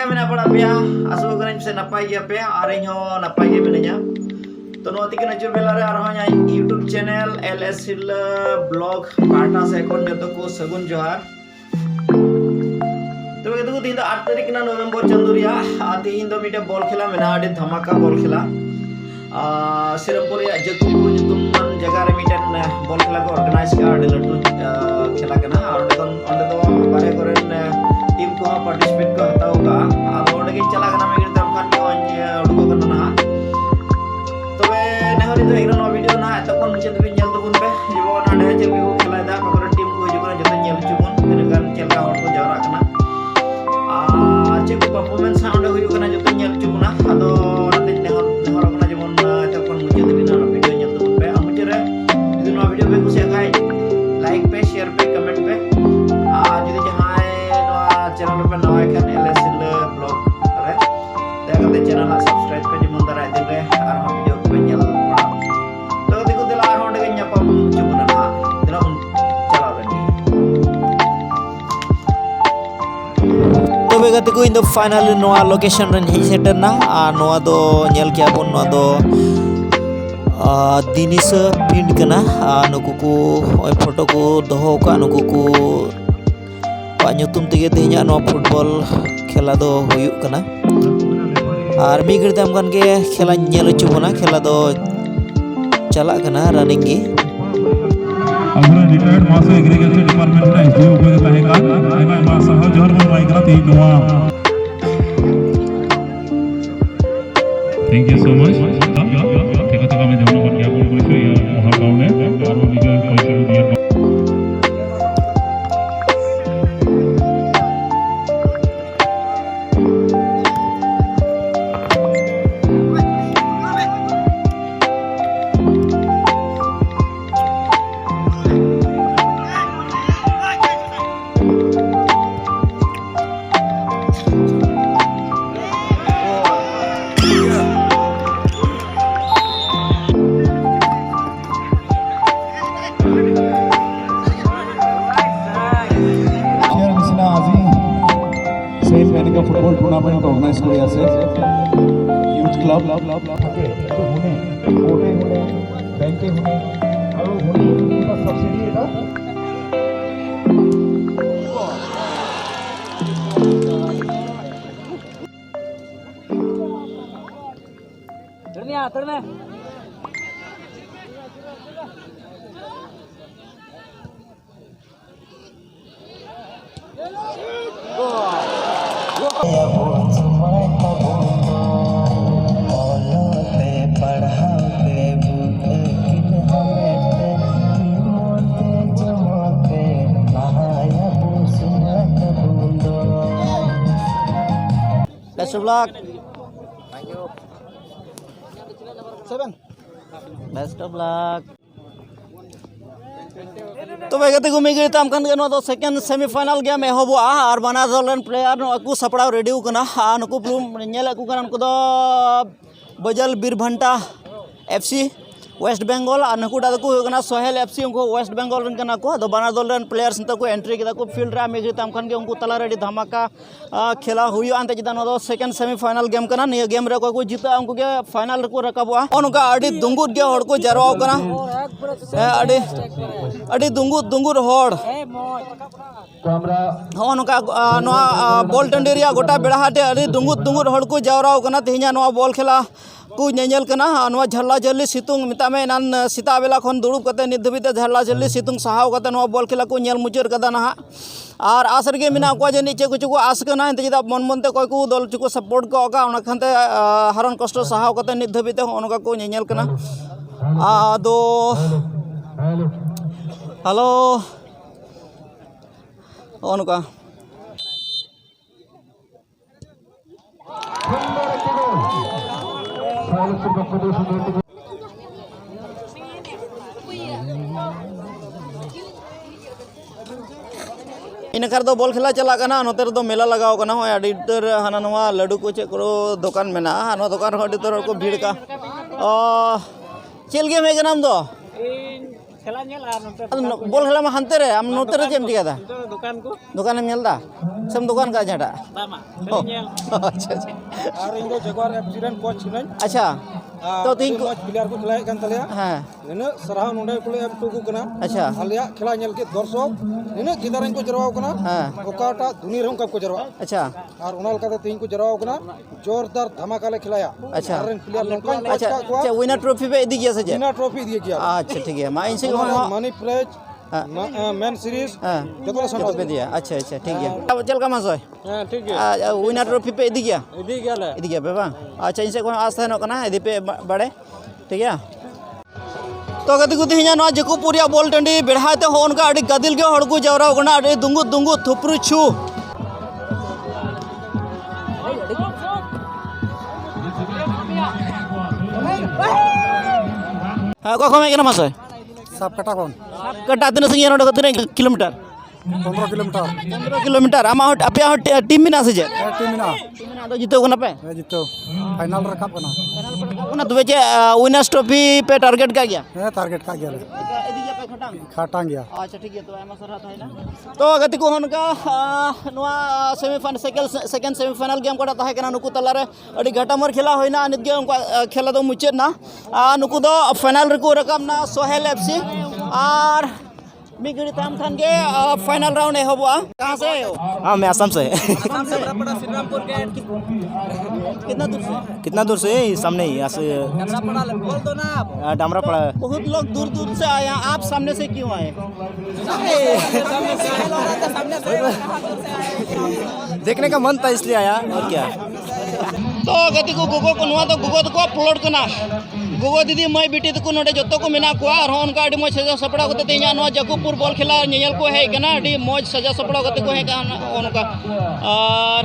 लेका मेना पड़ा पे आसो करें से नपाई गया पे और इन हो नपाई गया मिलnya तो नोती के नजर बेला रे आरो nya YouTube channel LS Hill blog पार्टा से kon जतो को सगुन जोहार तो बेगतो को दिन 8 तारीख ना नवंबर चंदुरिया आते इन दो मीटे बॉल खेला मेना आडे धमाका बॉल खेला सिरमपुर या जकुपुर nyutuman जगह रे मीटन बॉल खेला को ऑर्गेनाइज का आडे लटू खेला कना और ओंडे तो बारे करेन टीम को पार्टिसिपेट को हताओ का अब ओंडे के चला कना मेगे तम खान के उडको कना ना तबे नेहरी तो एकरा नो वीडियो ना तखन मुझे तो नेल तबुन पे जेबो नाडे चल को खेला दा पकड़ टीम को हिजुगना जतो नेल चुबुन तिना गान चलका हर को जावरा कना चेक परफॉर्मेंस ओंडे हुयु कना जतो नेल चुबुना आदो नाते नेहर कना जेबन तखन मुझे तो बिना वीडियो नेल तबुन पे मुझे रे जदि नो वीडियो पे कुछ खाय लाइक पे शेयर पे कमेंट पे जदि जहां चैनल पे नवा खान LS Hill ब्लॉग रे देखते चैनल सब्सक्राइब पे जेमन दारा दिन रे आर वीडियो पे नेल पड़ा तो दिको दिला आर होंडे ᱧᱟᱯᱟᱢ चुबुना ना दिला उन चला रही तो बेगते को इन द फाइनल नोआ लोकेशन रे ही सेटर ना नोआ दो नेल किया बन नोआ दो दिनिस पिंड कना नुकु को फोटो को दोहो का नुकु को nyutum tege tehnya no football खेला दो हुयुक कना और मी गिरते हम के खेला nyel चुबना खेला दो चला कना रनिंग की अगुन रिटायर्ड मास्टर एग्रीकल्चर डिपार्टमेंट रे एसडीओ को ताहेका आइमा मा सह जोर बन माइकला ती नोआ थैंक यू सो मच ठीक तो हमें जमना बन गया बोल करिसो या मोहा गाउने और निजे कल्चर दिया फुटबल टूर्नामेंट ऑर्गेनाइज করে আছে ইউথ ক্লাব থাকে তো হুনে কোটে হুনে ব্যাংকে হুনে আর হুনে এটা সাবসিডি এটা तरने Best of luck. Thank you. 7. Best of luck. तो बेगते को मिगे तम कन नो तो सेकंड सेमीफाइनल गेम एहबो आर बना दलन प्लेयर नो अकु सपड़ाव रेडी कना नुकु प्लूम नेल अकु कना को दो बजल बीरभंटा FC वेस्ट बेंगल और नकुटा को होना सोहेल FC उनको वेस्ट बेंगल रन कना को दो बना दल रन प्लेयर्स नता को एंट्री किदा को फील्ड रा मिगे तम कन के उनको तला रेडी धमाका खेला हुयो अंते जिदा नो दो सेकंड सेमीफाइनल गेम कना निया गेम रे को जीता उनको के फाइनल रे को रकाबवा उनका अडी दुंगुर गे हड़ को जरवाव कना अडी दुंगुर हड़ उनका नोआ बॉल टंडेरिया गोटा बेड़ाहाटे अडी दुंगुर हड़ को जवराव कना तेहिया नोआ बॉल खेला को नेल कना नोआ झल्ला झल्ली सितुंग मितामे नान सीता बेला खन दुड़ुब कते नित धबिते झल्ला झल्ली सितुंग सहाव कते नोआ बॉल खेला को नेल मुचर कदा ना और आसर के मिना को जे नीचे कुछ को आस कना इंते जदा मन मनते कोई को दल चुको सपोर्ट को का ओना खनते हरन कष्ट सहाव कते नित धबिते ओनका को नेल कना आदो हेलो ओनका इनकार दो बॉल खेला चला कना नोते दो मेला लगाव कना हो अडी तर हाना नवा लड्डू को चे करो दुकान मेना हाना दुकान हो अडी तर को भीड़ का चल गेम है नाम दो खेला नेल आर नोते बॉल खेला में हंते रे हम नोते रे चेम टिका दा दुकान को दुकान में नेल दा Sam dukan ka jada. Tama. Oh. Acha acha. Ar indo Jaguar FC ren coach nai. Acha. तो तीन को प्लेयर को खिलाए kan तले हाँ नने सरहा नोंडे को एम टू को कना अच्छा आलिया खेला नेल के दर्शक नने गिदारन को जरवाओ कना हाँ ओकाटा दुनी रंग को जरवा अच्छा और उनाल का तीन को जरवाओ कना जोरदार धमाका ले खिलाया अच्छा रन प्लेयर नोंका अच्छा अच्छा विनर ट्रॉफी पे दी गया सजे विनर ट्रॉफी दिए किया अच्छा ठीक है मैं इनसे मनी प्राइज मैन सीरीज जतरा तो पे दिया अच्छा अच्छा ठीक है चल का मासो हां ठीक है विनर ट्रॉफी पे दी गया ले इदी गया पे बांग अच्छा इनसे कोई आस्था न कना इदी पे बड़े ठीक है तो गति को तिहिना न जकुपुरिया बॉल टंडी बेढ़ाते हो उनका अड़ी गदिल के हड़ को जवरा कना अड़ी दुंगु दुंगु थुपरु छु हां को में केना मासो सब कटा कौन कटा तिना संगे नोड कतने किलोमीटर 15 किलोमीटर 15 किलोमीटर आमा अपे टीम बिना से जे टीम ना तो जीतो कना पे जीतो फाइनल रकब कना ना तो जे विनर्स ट्रॉफी पे टारगेट का गया है टारगेट का गया खटांग गया अच्छा ठीक है तो एमा सरहा था ना तो गति को हनका नवा सेमीफाइनल सेकंड सेमीफाइनल गेम कोटा था केना नुकु तला रे अडी घाटामर खेला होइना अनित गे उनका खेला दो मुचेत ना नुकु दो फाइनल रे को रकम ना सोहेल एफसी और मिगड़ी ताम खान के फाइनल राउंड है होबा कहां से हो हां मैं असम से बड़ा श्रीरामपुर के कितना दूर से सामने ही ऐसे डामरापड़ा बोल दो ना आप डामरापड़ा बहुत लोग दूर दूर से आए हैं आप सामने से क्यों आए देखने का मन था इसलिए आया और क्या तो गति को गुगो को नुआ तो गुगो को अपलोड करना गुगो दीदी मैं बेटी को नोडे जतो को मेना को और उनका अडी मौज सजा सपड़ा को तेया नुआ जकुपुर बॉल खेला नेयल को है कना अडी मौज सजा सपड़ा को है का उनका और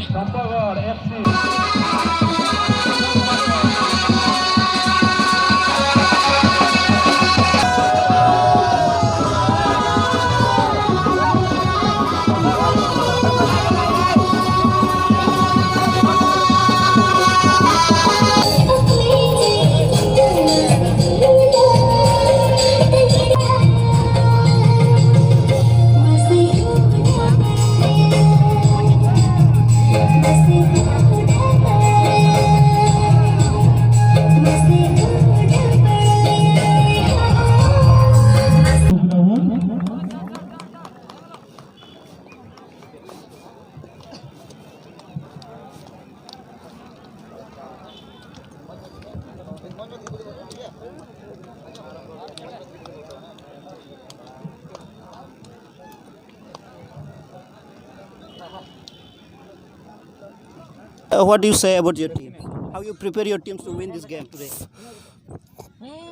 what do you say about your team? How you prepare your teams to win this game today?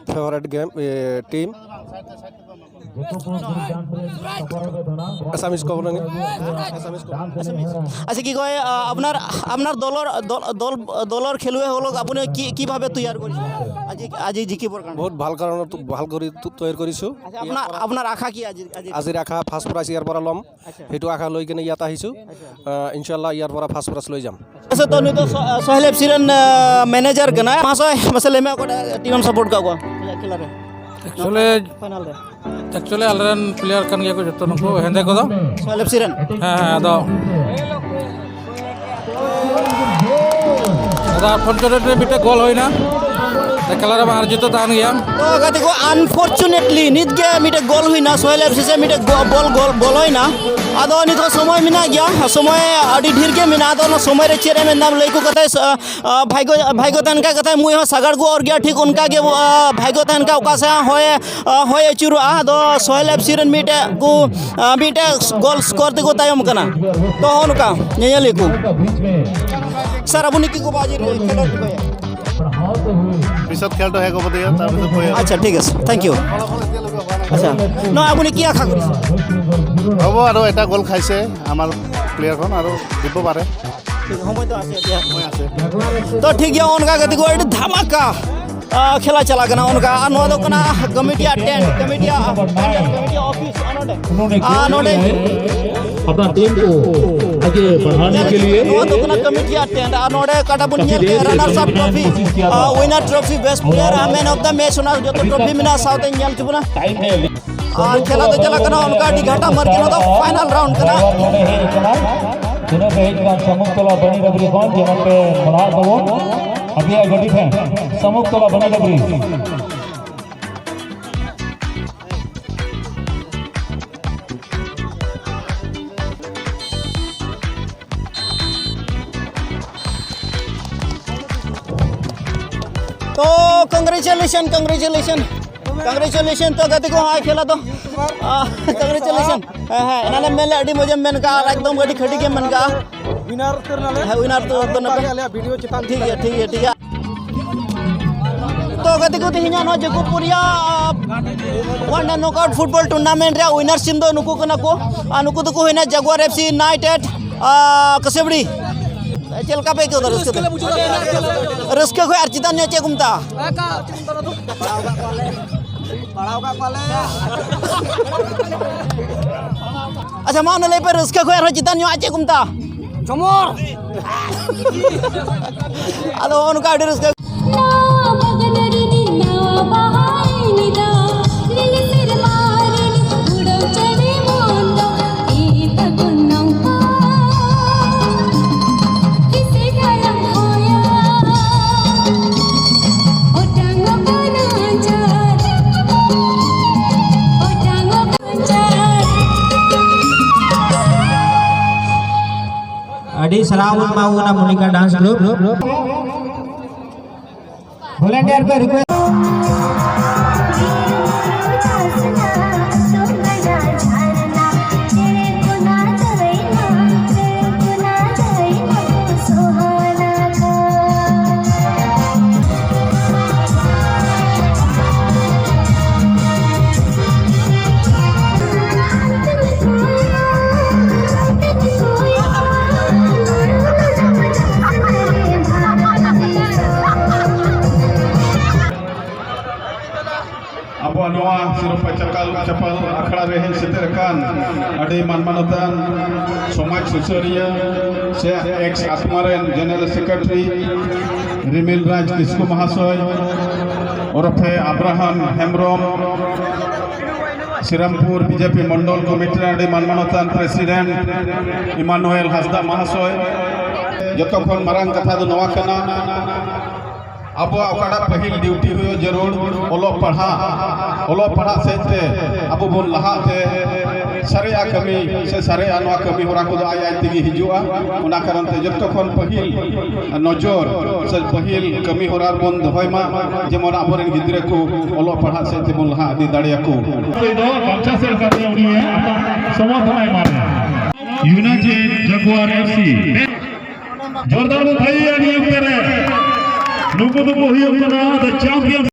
Favourite game team Assamese কব নাকি আচ্ছা কি কয় আপনার আপনার দলৰ খেলুৱৈ হলক আপুনি কিভাৱে তৈয়াৰ কৰিছে আজি জিকিবৰ কাৰণে বহুত ভাল কাৰণ ভাল কৰি তৈয়াৰ কৰিছো আপোনাৰ আশা কি আজিৰ আশা ফাৰ্ষ্ট প্ৰাইজ ইয়াৰ পৰা ল'ম সেইটো আশা লৈ কিনে ইয়াত আহিছো ইনশাআল্লাহ ইয়াৰ পৰা ফাৰ্ষ্ট প্ৰাইজ লৈ যাম अच्छा तो नहीं तो सोहेल एफसी रन मैनेजर कना मासो मसले में को टीम सपोर्ट का खेला रे एक्चुअली अलरन प्लेयर कन गया को जतो नको हेंदे को दो सोहेल एफसी रन हां हां दो दादा अनफॉर्चुनेटली बिटे गोल होइना खेलार बाहर जीतो तान गया तो गति को अनफॉर्चुनेटली नित गे मिटे गोल हुइना सोहेल एफसी से मिटे बॉल होइना आदो नित को समय मिना गया समय अडी ढीर के मिना दो न समय रे चेरे में नाम लइको कते भाइगो तन का कते मुई सागड़ को और गया ठीक उनका के भाइगो तन का ओका से होय चुरु आदो सोहेल एफसी रन मिटे गोल स्कोर ते को तायम कना तो होनुका नेयले को सर अबुनी की को बाजी खेलो পিছত খেলটো শেষ হ'ব দিয়া তাৰপিছত কৈ আচ্ছা ঠিক আছে থ্যাংক ইউ আচ্ছা ন আপুনি কি আশা কৰিছে হ'ব আৰু এটা গ'ল খাইছে আমাৰ প্লেয়াৰখন আৰু দিব পাৰে সময়টো আছে এতিয়া সময় আছে तो ठीक है उनका गति को धमाका खेला चला गना उनका अनोदो कना कमिटी टेंट कमिटी ऑफिस अनोडे अपना टीम को आगे बढ़ाने के लिए अनोदो कना कमिटी टेंट अनोडे काटा बुनियर के runners up trophy winner trophy best player man of the match ना जो ट्रॉफी मिना साउथ इंडियन चुना खेला तो चला कना उनका डिघाटा मर के तो फाइनल राउंड कना Sino kehadiran Samuk Tola Bani Dabri Khan jangan pe merawat bawa. Abi agadi fan Samuk Tola Bani Dabri. तो कंग्रेचुलेशन तो गति को हाय खेला तो कंग्रेचुलेशन नाले मेले अड़ी मजे मेन का एकदम गड़ी खड़ी के मन का विनर तो वीडियो चितान ठीक है तो गति को तिहिना नो जगुपुरिया वन नॉकआउट फुटबॉल टूर्नामेंट रे विनर सिम दो नुकु कना को नुकु तो को होना जगुआर एफसी यूनाइटेड कसेबड़ी चलका पे क्यों रस्के को अर्चिता ने चे घूमता अच्छा मान ले पे रस्के को अर्चिता ने आचे घूमता चमोर अलो उनका रस्के Adi Sarawut Mauna Monica Dance Group. Volunteer पे request. Sirupa Capal Akhड़ा Rehin Seterkan Adi Manmanotan Somaj Susaria Ex Asmaren General Secretary Rimil Raj Kisku Mahasoy Orofe Abraham Hemrom Sirampur BJP Mondol Committee Adi Manmanotan President Emmanuel Hasda Mahasoy Jotokon Marang Katha do Nowa Kana अब अकाड़ा पहिल duty हुई जरूर ओलो पढ़ा से अब बन लहाते सारे कमी से सारे आनवा कमी होरा को आय आय तेगी हिजुआ उना कारण ते जत्तो खन पहिल नजर से पहिल कमी होरा बन दहयमा जेमन आबरेन गिद्रे को ओलो पढ़ा से ते बन लहा आदि दाड़िया को दो बांचा से करते उनी है समर्थन है मारे यूनाइटेड जगुआर एफसी जोरदार बधाई नियम करे नुको तो वही अपना द चैंपियन